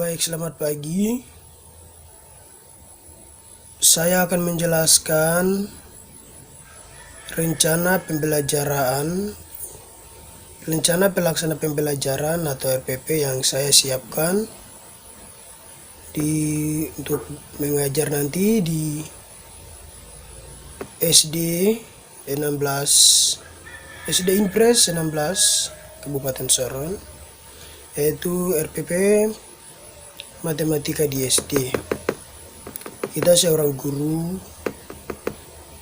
Baik, selamat pagi. Saya akan menjelaskan rencana pelaksana pembelajaran atau RPP yang saya siapkan untuk mengajar nanti di SD Impres 16 Kabupaten Sorong, yaitu RPP Matematika di SD. Kita seorang guru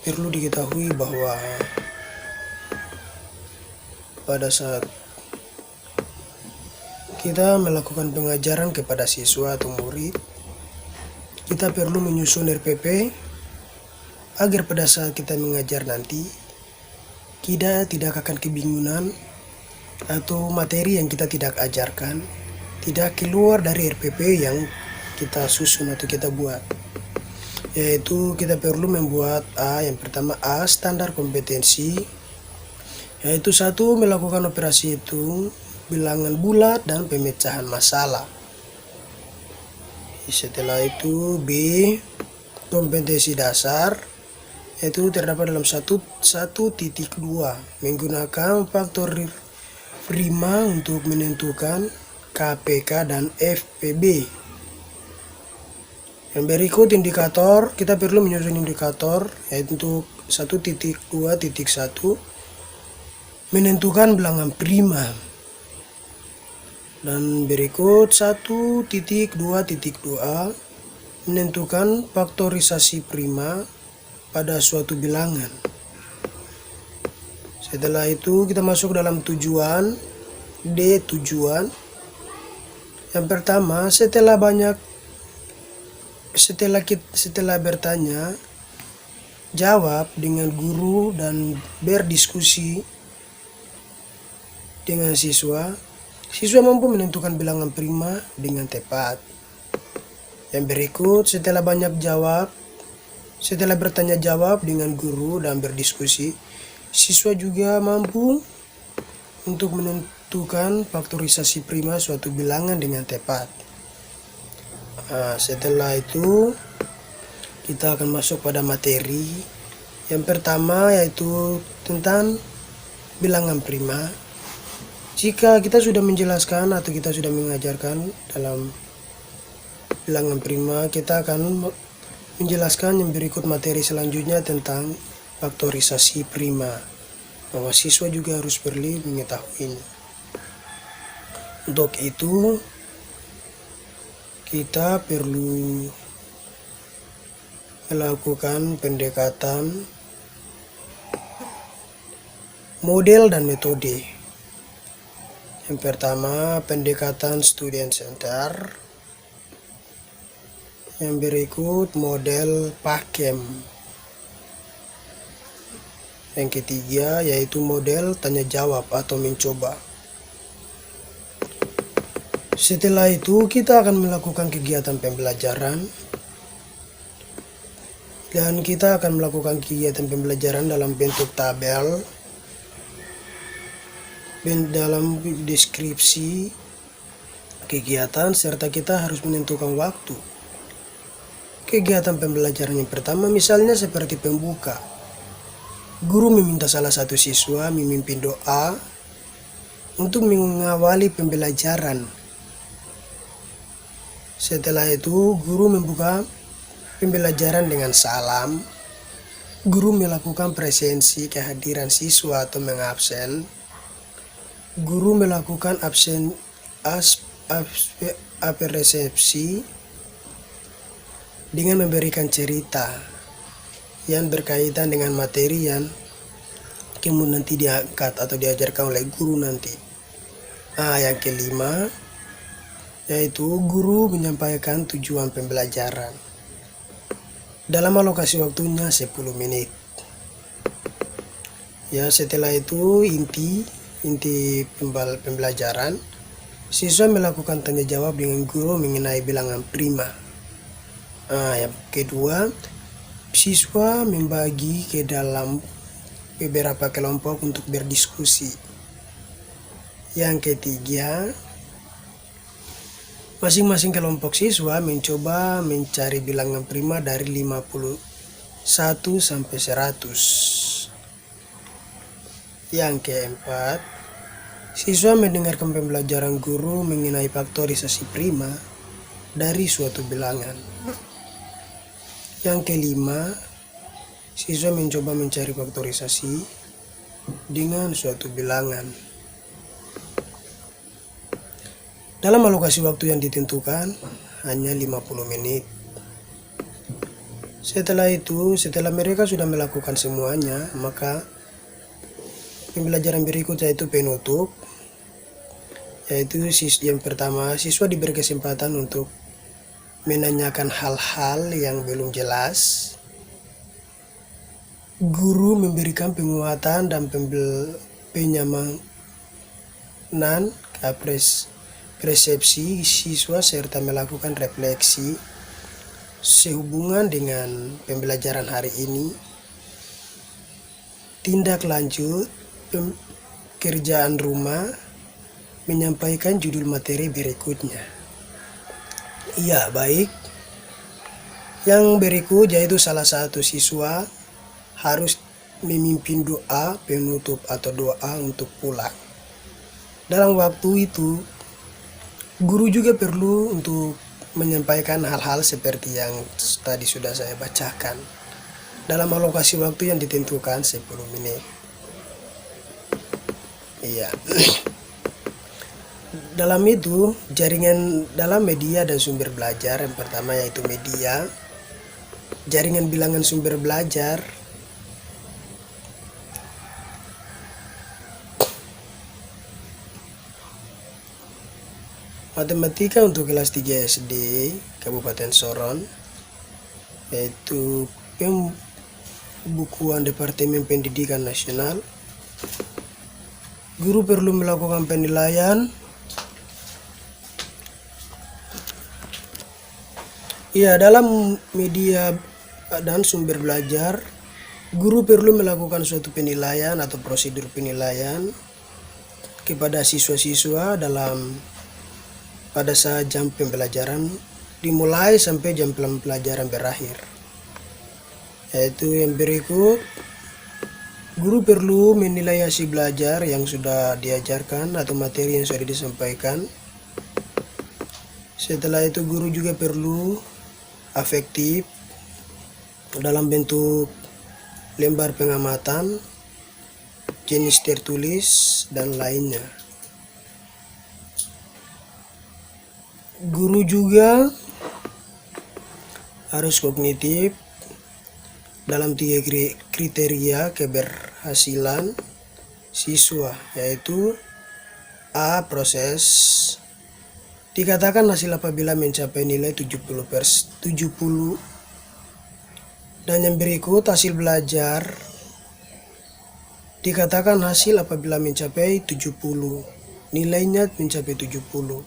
perlu diketahui bahwa pada saat kita melakukan pengajaran kepada siswa atau murid, kita perlu menyusun RPP agar pada saat kita mengajar nanti kita tidak akan kebingungan atau materi yang kita tidak ajarkan tidak keluar dari RPP yang kita susun atau kita buat. Yaitu kita perlu membuat yang pertama standar kompetensi, yaitu 1, melakukan operasi hitung, bilangan bulat, dan pemecahan masalah. Setelah itu B, kompetensi dasar, yaitu terdapat dalam 1.2 menggunakan faktor prima untuk menentukan KPK dan FPB. Yang berikut indikator, kita perlu menyusun indikator, yaitu untuk 1.2.1 menentukan bilangan prima. Dan berikut 1.2.2 menentukan faktorisasi prima pada suatu bilangan. Setelah itu kita masuk dalam tujuan D. Tujuan yang pertama, setelah bertanya jawab dengan guru dan berdiskusi dengan siswa mampu menentukan bilangan prima dengan tepat. Yang berikut, setelah bertanya jawab dengan guru dan berdiskusi, siswa juga mampu untuk menentukan faktorisasi prima suatu bilangan dengan tepat. Setelah itu kita akan masuk pada materi. Yang pertama yaitu tentang bilangan prima. Jika kita sudah menjelaskan atau kita sudah mengajarkan dalam bilangan prima, kita akan menjelaskan yang berikut materi selanjutnya tentang faktorisasi prima, bahwa siswa juga harus perlu mengetahuinya. Untuk itu kita perlu melakukan pendekatan model dan metode. Yang pertama, pendekatan student center. Yang berikut, model PAKEM. Yang ketiga yaitu model tanya jawab atau mencoba. Setelah itu kita akan melakukan kegiatan pembelajaran, dan kita akan melakukan kegiatan pembelajaran dalam bentuk tabel, dalam deskripsi kegiatan, serta kita harus menentukan waktu. Kegiatan pembelajaran yang pertama misalnya seperti pembuka. Guru meminta salah satu siswa memimpin doa untuk mengawali pembelajaran. Setelah itu, guru membuka pembelajaran dengan salam. Guru melakukan presensi kehadiran siswa atau mengabsen. Guru melakukan resepsi dengan memberikan cerita yang berkaitan dengan materi yang kemudian nanti diangkat atau diajarkan oleh guru nanti. Yang kelima yaitu guru menyampaikan tujuan pembelajaran dalam alokasi waktunya 10 menit. Setelah itu inti pembelajaran, siswa melakukan tanya jawab dengan guru mengenai bilangan prima. Yang kedua, siswa membagi ke dalam beberapa kelompok untuk berdiskusi. Yang ketiga, Masing-masing kelompok siswa mencoba mencari bilangan prima dari 51 sampai 100. Yang keempat, siswa mendengarkan pembelajaran guru mengenai faktorisasi prima dari suatu bilangan. Yang kelima, siswa mencoba mencari faktorisasi dengan suatu bilangan. Dalam alokasi waktu yang ditentukan, hanya 50 menit. Setelah itu, setelah mereka sudah melakukan semuanya, maka pembelajaran berikutnya yaitu penutup. Yaitu yang pertama, siswa diberi kesempatan untuk menanyakan hal-hal yang belum jelas. Guru memberikan penguatan dan penyamanan persepsi siswa serta melakukan refleksi sehubungan dengan pembelajaran hari ini. Tindak lanjut pekerjaan rumah, menyampaikan judul materi berikutnya. Iya, baik. Yang berikut yaitu salah satu siswa harus memimpin doa penutup atau doa untuk pulang. Dalam waktu itu, guru juga perlu untuk menyampaikan hal-hal seperti yang tadi sudah saya bacakan dalam alokasi waktu yang ditentukan 10 menit. Iya. Dalam itu, jaringan dalam media dan sumber belajar, yang pertama yaitu media, jaringan bilangan sumber belajar, matematika untuk kelas 3 SD Kabupaten Sorong, yaitu pembukuan Departemen Pendidikan Nasional. Guru perlu melakukan penilaian. Ya, dalam media dan sumber belajar, guru perlu melakukan suatu penilaian atau prosedur penilaian kepada siswa-siswa pada saat jam pembelajaran dimulai sampai jam pembelajaran berakhir. Yaitu yang berikut, guru perlu menilai hasil belajar yang sudah diajarkan atau materi yang sudah disampaikan. Setelah itu, guru juga perlu afektif dalam bentuk lembar pengamatan, jenis tertulis, dan lainnya. Guru juga harus kognitif dalam 3 kriteria keberhasilan siswa, yaitu A. Proses. Dikatakan hasil apabila mencapai nilai 70. Dan yang berikut hasil belajar. Dikatakan hasil apabila mencapai 70. Nilainya mencapai 70.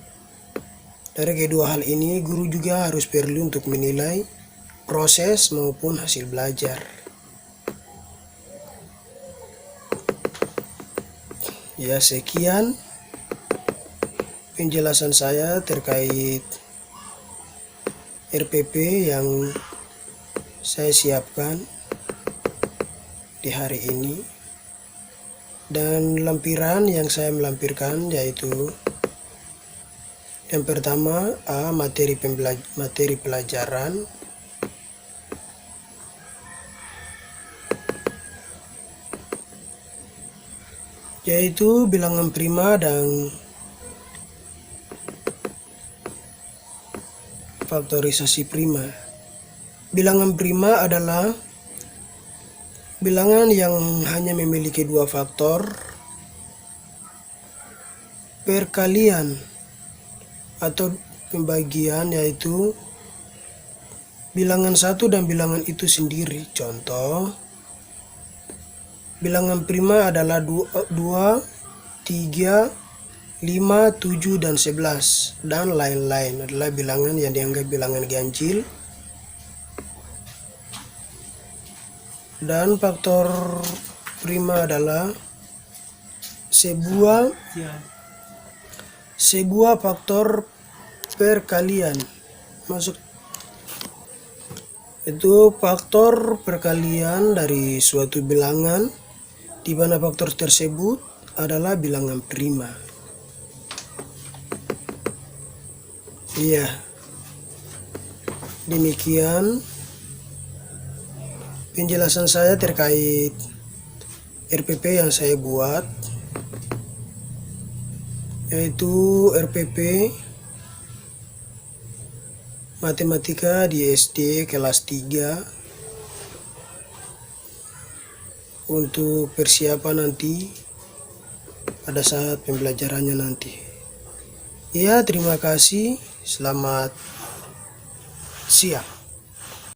Dari kedua hal ini, guru juga harus perlu untuk menilai proses maupun hasil belajar. Ya, sekian penjelasan saya terkait RPP yang saya siapkan di hari ini. Dan lampiran yang saya melampirkan yaitu yang pertama, A. Materi pelajaran. Yaitu bilangan prima dan faktorisasi prima. Bilangan prima adalah bilangan yang hanya memiliki 2 faktor, perkalian atau pembagian, yaitu bilangan 1 dan bilangan itu sendiri. Contoh, bilangan prima adalah 2, 3, 5, 7, dan 11, dan lain-lain adalah bilangan yang dianggap bilangan ganjil. Dan faktor prima adalah sebuah faktor perkalian. Masuk itu faktor perkalian dari suatu bilangan, di mana faktor tersebut adalah bilangan prima. Iya, demikian penjelasan saya terkait RPP yang saya buat, yaitu RPP matematika di SD kelas 3 untuk persiapan nanti pada saat pembelajarannya nanti. Ya, terima kasih. Selamat siang.